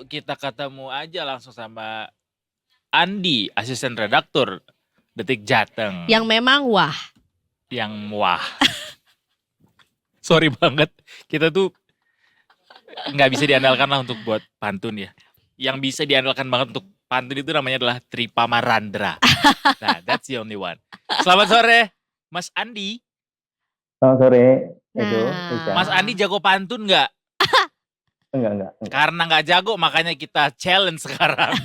kita ketemu aja langsung sama Andi, asisten redaktur Detik Jateng. Yang memang wah. Sorry banget, kita tuh nggak bisa diandalkan lah untuk buat pantun ya. Yang bisa diandalkan banget untuk pantun itu namanya adalah Tripa Marandra. Nah, that's the only one. Selamat sore, Mas Andi. Selamat sore, Edo, Nah. Risa. Mas Andi jago pantun nggak? Enggak. Karena nggak jago, makanya kita challenge sekarang.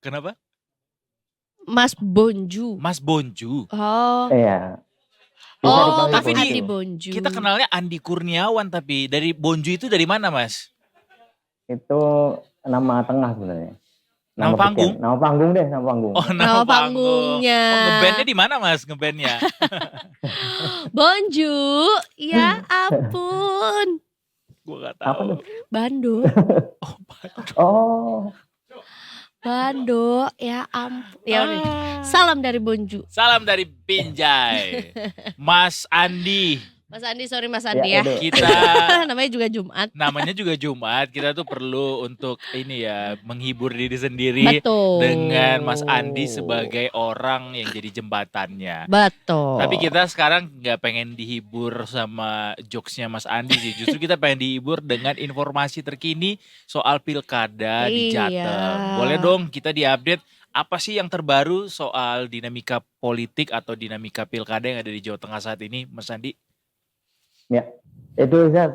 Kenapa? Mas Bonju. Mas Bonju. Oh. Iya. Bisa Oh, dipanggil Mas tapi Bonju. Andi Bonju. Kita kenalnya Andi Kurniawan, tapi dari Bonju itu dari mana, Mas? Itu nama tengah sebenarnya. Nama panggung? Nama panggung deh, nama panggung. Oh, Nama panggungnya. Oh, ngebandnya di mana, Mas? Ngebandnya? Bonju. Ya ampun. Gue gak Apa tahu. tuh? Bando. Oh, Bandung. Oh, Bando. Ya ampun. Ya udah. Salam dari Bonju. Salam dari Binjai. Mas Andi. Mas Andi, sorry Mas Andi Ya, ya. Edo. Kita Namanya juga Jumat. namanya juga Jumat. Kita tuh perlu untuk ini ya, menghibur diri sendiri Betul. dengan Mas Andi sebagai orang yang jadi jembatannya. Betul. Tapi kita sekarang nggak pengen dihibur sama jokesnya Mas Andi sih. Justru kita pengen dihibur dengan informasi terkini soal pilkada di Iya. Jateng. Boleh dong kita diupdate apa sih yang terbaru soal dinamika politik atau dinamika pilkada yang ada di Jawa Tengah saat ini, Mas Andi? ya. Itu Risa,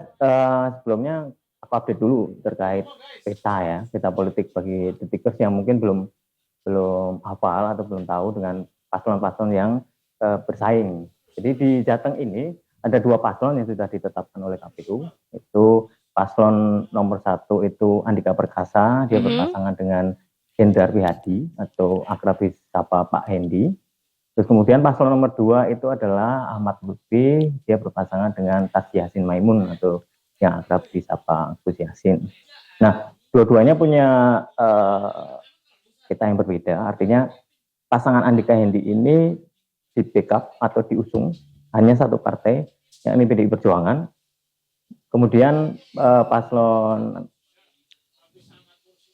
sebelumnya aku update dulu terkait peta politik bagi detikers yang mungkin belum hafal atau belum tahu dengan paslon-paslon yang bersaing. Jadi di Jateng ini ada 2 paslon yang sudah ditetapkan oleh KPU. Itu paslon nomor 1 itu Andika Perkasa, dia berpasangan dengan Hendrar Wihadi atau akrab disapa Pak Hendi. Terus kemudian paslon nomor 2 itu adalah Ahmad Lutfi, dia berpasangan dengan Tas Yasin Maimun atau yang akrab disapa Gus Yasin. Nah, dua-duanya punya peta yang berbeda, artinya pasangan Andika Hendi ini di backup atau diusung hanya satu partai, yakni PDI Perjuangan. Kemudian paslon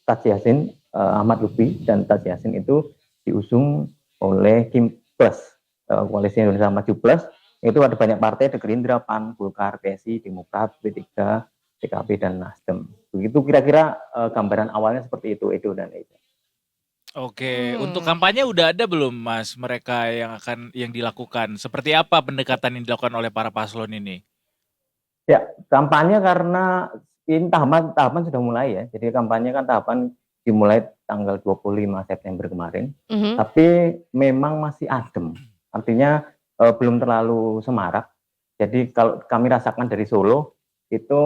Tas Yasin, Ahmad Lutfi dan Tas Yasin itu diusung oleh Kim Plus, Koalisi Indonesia Maju Plus. Itu ada banyak partai, ada Gerindra, PAN, Golkar, PSI, Demokrat, P3, PKB, dan Nasdem. Begitu kira-kira gambaran awalnya seperti itu, Edo dan Eza. Oke, untuk kampanye udah ada belum, Mas? Mereka yang dilakukan. Seperti apa pendekatan yang dilakukan oleh para paslon ini? Ya, kampanye karena ini tahapan sudah mulai ya. Jadi kampanye kan tahapan dimulai tanggal 25 September kemarin. Tapi memang masih adem. Artinya belum terlalu semarak. Jadi kalau kami rasakan dari Solo itu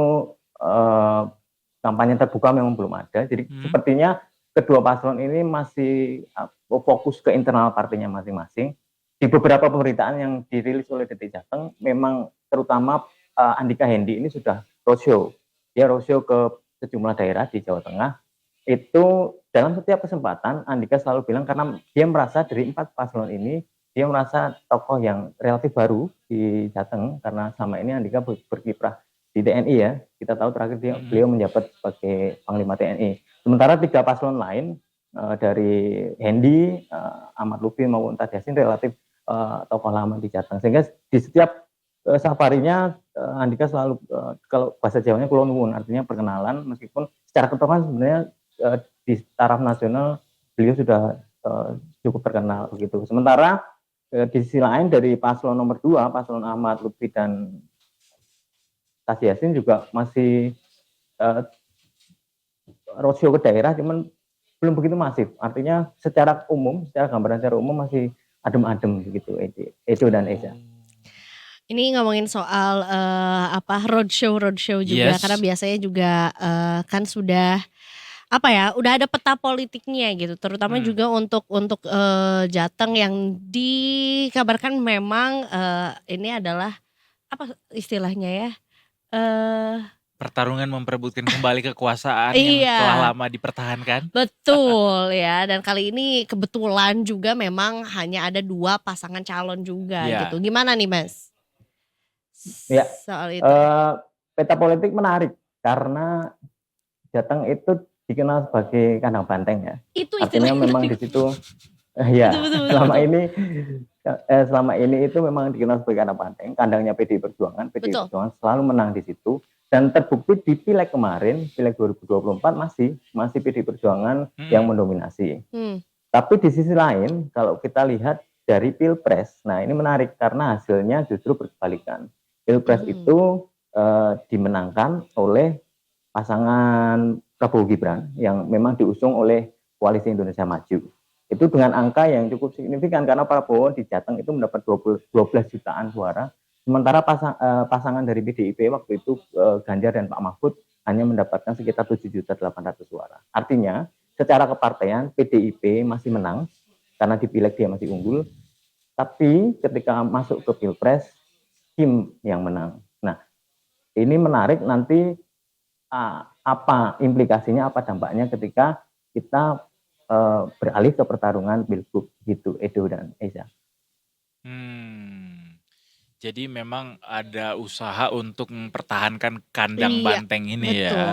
kampanye terbuka memang belum ada. Jadi sepertinya kedua paslon ini masih fokus ke internal partainya masing-masing. Di beberapa pemberitaan yang dirilis oleh Detik Jateng memang terutama Andika Hendi ini sudah roadshow. Dia roadshow ke sejumlah daerah di Jawa Tengah. Itu dalam setiap kesempatan Andika selalu bilang karena dia merasa dari 4 paslon ini dia merasa tokoh yang relatif baru di Jateng karena selama ini Andika berkiprah di TNI ya. Kita tahu terakhir beliau menjabat sebagai Panglima TNI. Sementara 3 paslon lain dari Hendi, Ahmad Lutfi maupun Tas Yasin relatif tokoh lama di Jateng. Sehingga di setiap safarinya Andika selalu kalau bahasa Jawanya kulon nuwun, artinya perkenalan, meskipun secara ketokohan sebenarnya di taraf nasional beliau sudah cukup terkenal begitu. Sementara di sisi lain dari paslon nomor 2, paslon Ahmad Lutfi dan Tas Yasin juga masih roadshow ke daerah, cuman belum begitu masif. Artinya secara gambaran secara umum masih adem-adem begitu, Edo dan Eza. Ini ngomongin soal roadshow juga, karena biasanya juga kan sudah udah ada peta politiknya gitu, terutama juga untuk Jateng yang dikabarkan memang ini adalah apa istilahnya ya? Pertarungan memperebutkan kembali kekuasaan yang telah lama dipertahankan. Betul ya, dan kali ini kebetulan juga memang hanya ada 2 pasangan calon juga gitu. Gimana nih Mas? Ya, soal itu. peta politik menarik karena Jateng itu dikenal sebagai kandang banteng ya. Itu Artinya istilahnya memang tadi. di situ ya Betul. selama ini itu memang dikenal sebagai kandang banteng, kandangnya PDI Perjuangan. PDI Betul. Perjuangan selalu menang di situ dan terbukti di Pileg kemarin, Pileg 2024 masih PDI Perjuangan yang mendominasi. Tapi di sisi lain kalau kita lihat dari Pilpres, nah ini menarik karena hasilnya justru berkebalikan. Pilpres itu dimenangkan oleh pasangan Prabowo Gibran yang memang diusung oleh Koalisi Indonesia Maju. Itu dengan angka yang cukup signifikan karena Prabowo di Jateng itu mendapat 12 jutaan suara, sementara pasangan dari PDIP waktu itu Ganjar dan Pak Mahfud hanya mendapatkan sekitar 7.800.000 suara. Artinya secara kepartaian PDIP masih menang karena di Pileg dia masih unggul, tapi ketika masuk ke Pilpres Kim yang menang. Nah, ini menarik nanti apa implikasinya, apa dampaknya ketika kita beralih ke pertarungan Pilgub gitu, Edo dan Eza. Jadi memang ada usaha untuk mempertahankan kandang banteng ini betul. ya.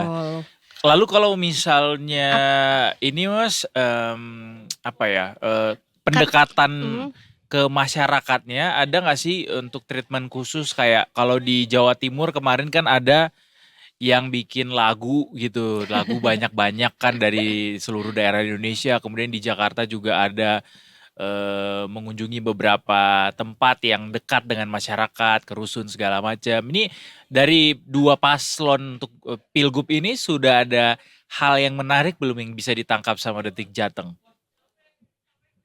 Lalu kalau misalnya ini Mas pendekatan ke masyarakatnya ada nggak sih untuk treatment khusus kayak kalau di Jawa Timur kemarin kan ada yang bikin lagu gitu, lagu banyak-banyak kan dari seluruh daerah Indonesia. Kemudian di Jakarta juga ada mengunjungi beberapa tempat yang dekat dengan masyarakat, ke rusun segala macam. Ini dari dua paslon untuk Pilgub ini sudah ada hal yang menarik belum yang bisa ditangkap sama Detik Jateng?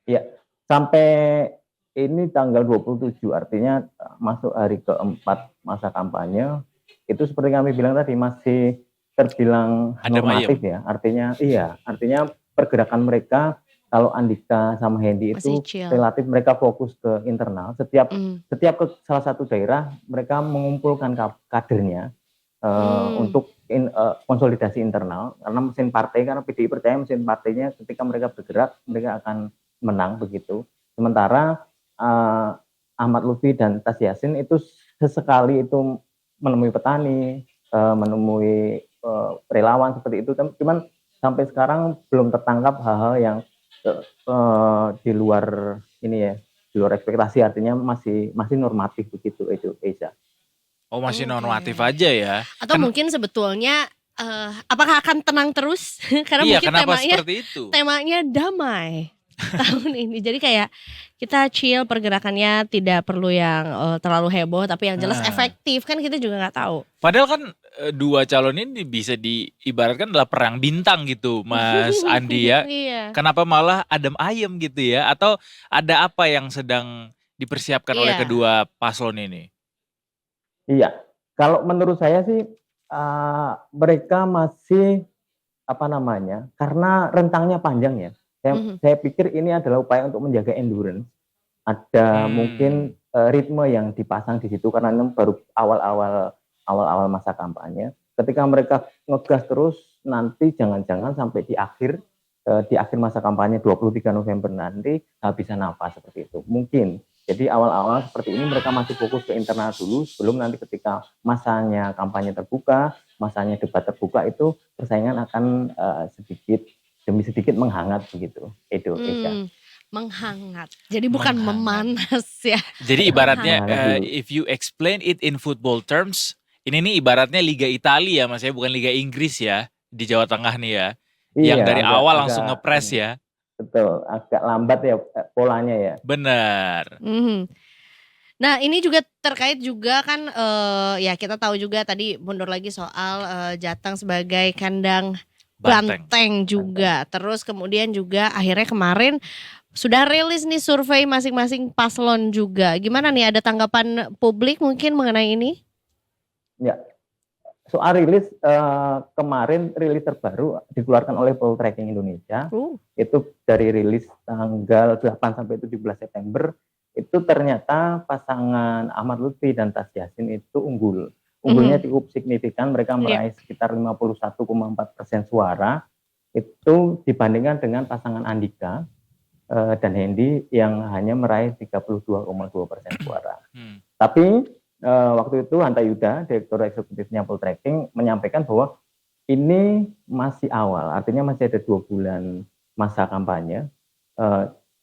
Ya, sampai ini tanggal 27 artinya masuk hari keempat masa kampanye, itu seperti kami bilang tadi masih terbilang normatif ya. Artinya pergerakan mereka kalau Andika sama Hendy itu relatif mereka fokus ke internal. Setiap ke salah satu daerah mereka mengumpulkan kadernya untuk konsolidasi internal karena mesin partai, karena PDI percaya mesin partainya ketika mereka bergerak mereka akan menang begitu. Sementara Ahmad Lutfi dan Tas Yassin itu sesekali itu menemui petani, menemui relawan seperti itu, cuman sampai sekarang belum tertangkap hal-hal yang di luar ini ya, di luar ekspektasi, artinya masih normatif begitu itu Eza. Oh masih normatif aja ya? Atau mungkin sebetulnya apakah akan tenang terus? Karena mungkin temanya damai tahun ini. Jadi kayak kita chill, pergerakannya tidak perlu yang terlalu heboh, tapi yang jelas efektif kan kita juga nggak tahu. Padahal kan dua calon ini bisa diibaratkan adalah perang bintang gitu, Mas Andi ya. Kenapa malah adem ayem gitu ya? Atau ada apa yang sedang dipersiapkan oleh kedua paslon ini? Iya, kalau menurut saya sih mereka masih karena rentangnya panjang ya. Saya pikir ini adalah upaya untuk menjaga endurance. Ada mungkin ritme yang dipasang di situ karena ini baru awal-awal masa kampanye. Ketika mereka ngegas terus, nanti jangan-jangan sampai di akhir masa kampanye 23 November nanti habisan nafas seperti itu. Mungkin. Jadi awal-awal seperti ini mereka masih fokus ke internal dulu, sebelum nanti ketika masanya kampanye terbuka, masanya debat terbuka itu persaingan akan sedikit demi sedikit menghangat begitu, Edo, Eza. Menghangat, jadi bukan memanas ya. Jadi ibaratnya if you explain it in football terms, ini nih ibaratnya Liga Italia Mas ya, bukan Liga Inggris ya, di Jawa Tengah nih ya. Yang dari awal langsung ngepres ya. Betul, agak lambat ya polanya ya. Benar. Nah ini juga terkait juga kan ya kita tahu juga tadi mundur lagi soal Jateng sebagai kandang banteng juga. Terus kemudian juga akhirnya kemarin sudah rilis nih survei masing-masing paslon juga. Gimana nih, ada tanggapan publik mungkin mengenai ini? Ya, soal rilis kemarin rilis terbaru dikeluarkan oleh Poltreking Indonesia. Itu dari rilis tanggal 8 sampai 17 September itu ternyata pasangan Ahmad Lutfi dan Tas Yassin itu unggul. Unggulnya cukup signifikan, mereka meraih sekitar 51,4% suara itu dibandingkan dengan pasangan Andika dan Hendy yang hanya meraih 32,2% suara. Tapi waktu itu Hanta Yuda, Direktur Eksekutifnya Poltreking, menyampaikan bahwa ini masih awal, artinya masih ada 2 bulan masa kampanye.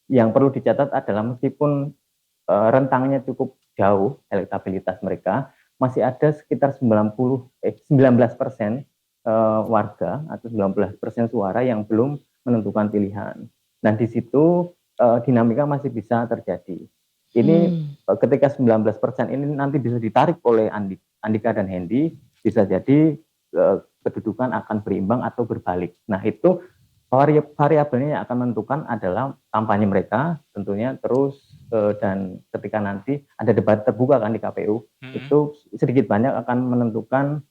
Yang perlu dicatat adalah meskipun rentangnya cukup jauh elektabilitas mereka, masih ada sekitar 19% warga atau 19% suara yang belum menentukan pilihan. Nah, di situ dinamika masih bisa terjadi. Ini ketika 19% ini nanti bisa ditarik oleh Andika dan Hendy, bisa jadi kedudukan akan berimbang atau berbalik. Nah, itu variabelnya yang akan menentukan adalah kampanye mereka tentunya, terus dan ketika nanti ada debat terbuka kan di KPU, itu sedikit banyak akan menentukan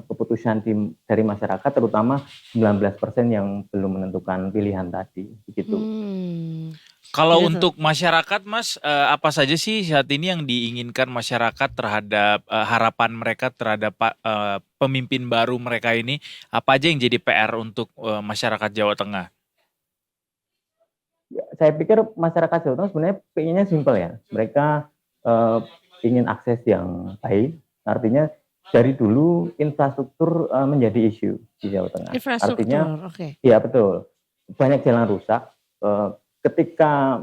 keputusan dari masyarakat, terutama 19% yang belum menentukan pilihan tadi, begitu. Kalau untuk masyarakat, Mas, apa saja sih saat ini yang diinginkan masyarakat terhadap harapan mereka terhadap pemimpin baru mereka ini? Apa aja yang jadi PR untuk masyarakat Jawa Tengah? Ya, saya pikir masyarakat Jawa Tengah sebenarnya pengennya simpel ya. Mereka ingin akses yang baik, artinya dari dulu infrastruktur menjadi isu di Jawa Tengah. Artinya, ya betul, banyak jalan rusak. Ketika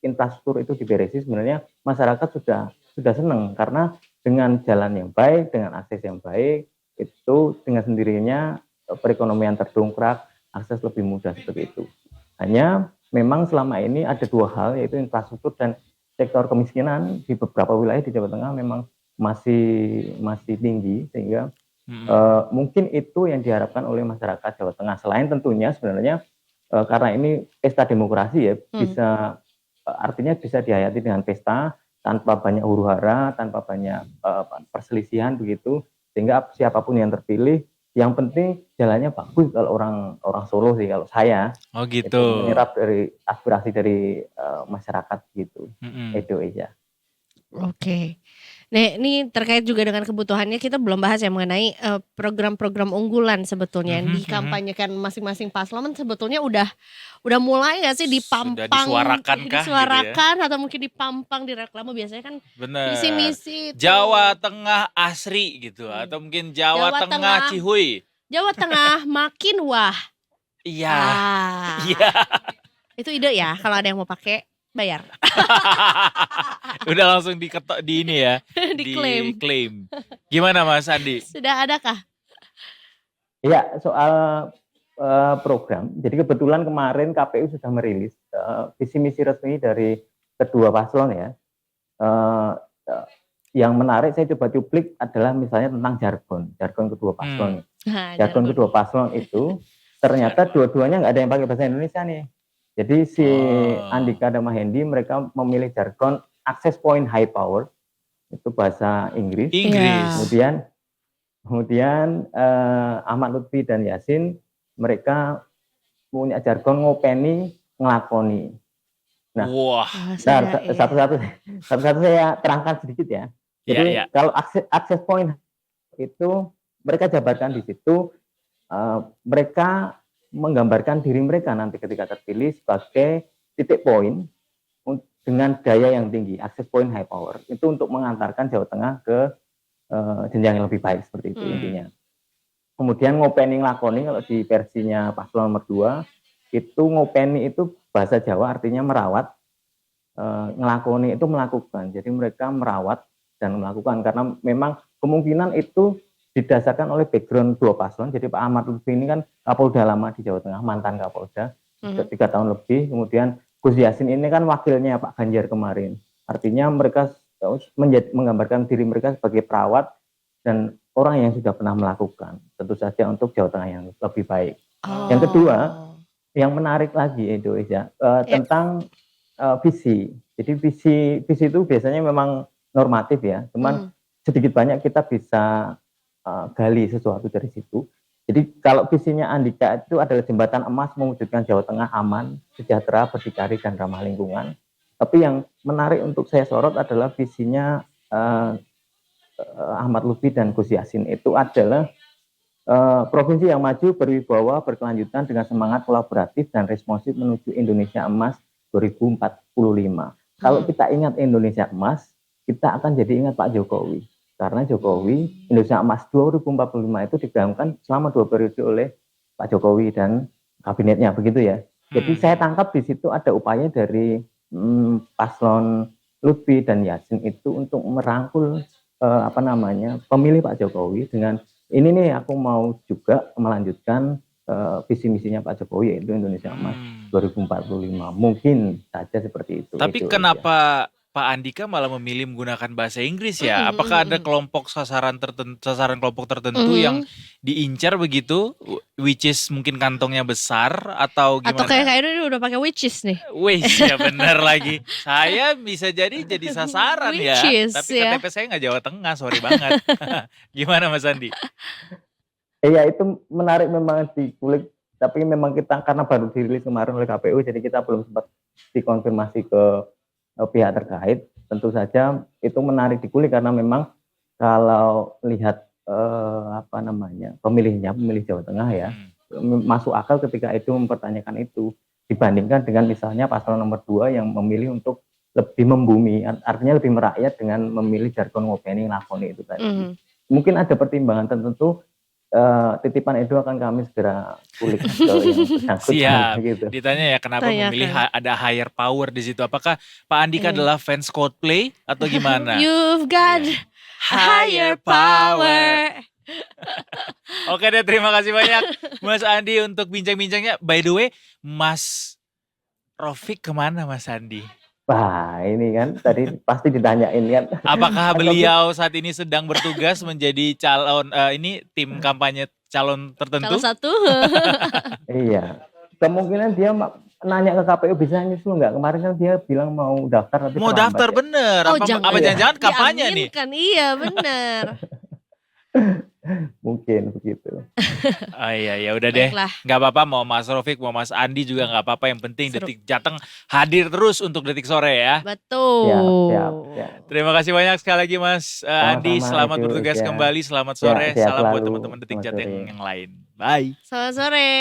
infrastruktur itu diberesi, sebenarnya masyarakat sudah senang karena dengan jalan yang baik, dengan akses yang baik, itu dengan sendirinya perekonomian terdongkrak, akses lebih mudah seperti itu. Hanya memang selama ini ada 2 hal, yaitu infrastruktur dan sektor kemiskinan di beberapa wilayah di Jawa Tengah memang masih tinggi, sehingga mungkin itu yang diharapkan oleh masyarakat Jawa Tengah. Selain tentunya sebenarnya karena ini pesta demokrasi ya, artinya bisa dihayati dengan pesta tanpa banyak huru-hara, tanpa banyak perselisihan begitu, sehingga siapapun yang terpilih, yang penting jalannya bagus. Kalau orang Solo sih, kalau saya itu menyerap dari aspirasi dari masyarakat gitu. Itu aja. Oke. Nah, ini terkait juga dengan kebutuhannya, kita belum bahas ya mengenai program-program unggulan sebetulnya yang dikampanyekan masing-masing paslon. Sebetulnya udah mulai nggak sih dipampang, disuarakan gitu ya? Atau mungkin dipampang di reklame biasanya kan misi-misi Jawa Tengah Asri gitu, atau mungkin Jawa Tengah Cihuy. Jawa Tengah makin wah. Iya. Iya. Itu ide ya, kalau ada yang mau pakai bayar. Udah langsung diketok di ini ya, diklaim. Gimana Mas Andi? Sudah adakah? Iya, soal program. Jadi kebetulan kemarin KPU sudah merilis visi misi resmi dari kedua paslon ya. Yang menarik saya coba cuplik adalah misalnya tentang jargon kedua paslon. Jargon kedua paslon itu ternyata dua-duanya nggak ada yang pakai bahasa Indonesia nih. Jadi si Andika dan Hendy mereka memilih jargon access point high power, itu bahasa Inggris. Kemudian Ahmad Lutfi dan Yasin mereka punya jargon ngopeni ngelakoni. Nah, satu-satu saya terangkan sedikit ya. Jadi kalau access point itu mereka jabarkan di situ, mereka menggambarkan diri mereka nanti ketika terpilih sebagai titik poin dengan daya yang tinggi, access point high power. Itu untuk mengantarkan Jawa Tengah ke jenjang yang lebih baik, seperti itu intinya. Kemudian ngopeni nglakoni, kalau di versinya paslon nomor 2, itu ngopeni itu bahasa Jawa artinya merawat, nglakoni itu melakukan. Jadi mereka merawat dan melakukan, karena memang kemungkinan itu didasarkan oleh background dua paslon. Jadi Pak Ahmad Lutfi ini kan Kapolda lama di Jawa Tengah, mantan Kapolda, 3 tahun lebih. Kemudian Gus Yassin ini kan wakilnya Pak Ganjar kemarin. Artinya mereka menggambarkan diri mereka sebagai perawat dan orang yang sudah pernah melakukan, tentu saja untuk Jawa Tengah yang lebih baik. Yang kedua, yang menarik lagi Indonesia, tentang visi. Jadi visi itu biasanya memang normatif ya, cuman sedikit banyak kita bisa gali sesuatu dari situ. Jadi kalau visinya Andika itu adalah jembatan emas mewujudkan Jawa Tengah aman, sejahtera, berdikari, dan ramah lingkungan. Tapi yang menarik untuk saya sorot adalah visinya Ahmad Lutfi dan Gus Yassin, itu adalah provinsi yang maju, berwibawa, berkelanjutan dengan semangat kolaboratif dan responsif menuju Indonesia Emas 2045. Kalau kita ingat Indonesia Emas, kita akan jadi ingat Pak Jokowi. Karena Jokowi, Indonesia Emas 2045 itu digaungkan selama 2 periode oleh Pak Jokowi dan kabinetnya, begitu ya. Jadi saya tangkap di situ ada upaya dari paslon Lutfi dan Yasin itu untuk merangkul pemilih Pak Jokowi dengan ini nih aku mau juga melanjutkan visi misinya Pak Jokowi yaitu Indonesia Emas 2045. Mungkin saja seperti itu. Tapi itu kenapa Pak Andika malah memilih menggunakan bahasa Inggris ya? Apakah ada kelompok sasaran kelompok tertentu yang diincar begitu, which is mungkin kantongnya besar atau gimana? Atau kayak ini udah pakai which is nih. Wih, ya bener lagi. Saya bisa jadi sasaran ya. Tapi ya. KTP saya nggak Jawa Tengah, sorry banget. Gimana Mas Andi? Iya itu menarik memang dikulik. Tapi memang kita karena baru dirilis kemarin oleh KPU, jadi kita belum sempat dikonfirmasi ke pihak terkait. Tentu saja itu menarik dikulik karena memang kalau lihat pemilih Jawa Tengah ya, masuk akal ketika itu mempertanyakan itu dibandingkan dengan misalnya paslon nomor 2 yang memilih untuk lebih membumi, artinya lebih merakyat dengan memilih jargon ngopeni nglakoni itu tadi. Mungkin ada pertimbangan tertentu. Titipan Edo akan kami segera kulik ke yang bersangkutan. Siap. Gitu. Ditanya ya kenapa memilih ada higher power di situ. Apakah Pak Andika adalah fans Coldplay atau gimana? You've got higher power. Oke deh, terima kasih banyak Mas Andi untuk bincang-bincangnya. By the way, Mas Rofik kemana Mas Andi? Wah ini kan tadi pasti ditanyain kan. Apakah beliau saat ini sedang bertugas menjadi calon tim kampanye calon tertentu? Salah satu. Iya. Kemungkinan dia nanya ke KPU bisa nyusul nggak? Kemarin kan dia bilang mau daftar. Mau daftar ya? Bener. Apa jangan-jangan kampanye nih? Kan iya bener. Mungkin begitu. Oh iya udah deh. Nggak apa-apa mau Mas Rofik mau Mas Andi juga nggak apa-apa. Yang penting seru. Detik Jateng hadir terus untuk Detik Sore ya. Betul. Siap. Terima kasih banyak sekali lagi Mas Andi. Selamat bertugas kembali. Selamat sore. Salam buat teman-teman Detik Jateng yang lain. Bye. Selamat sore.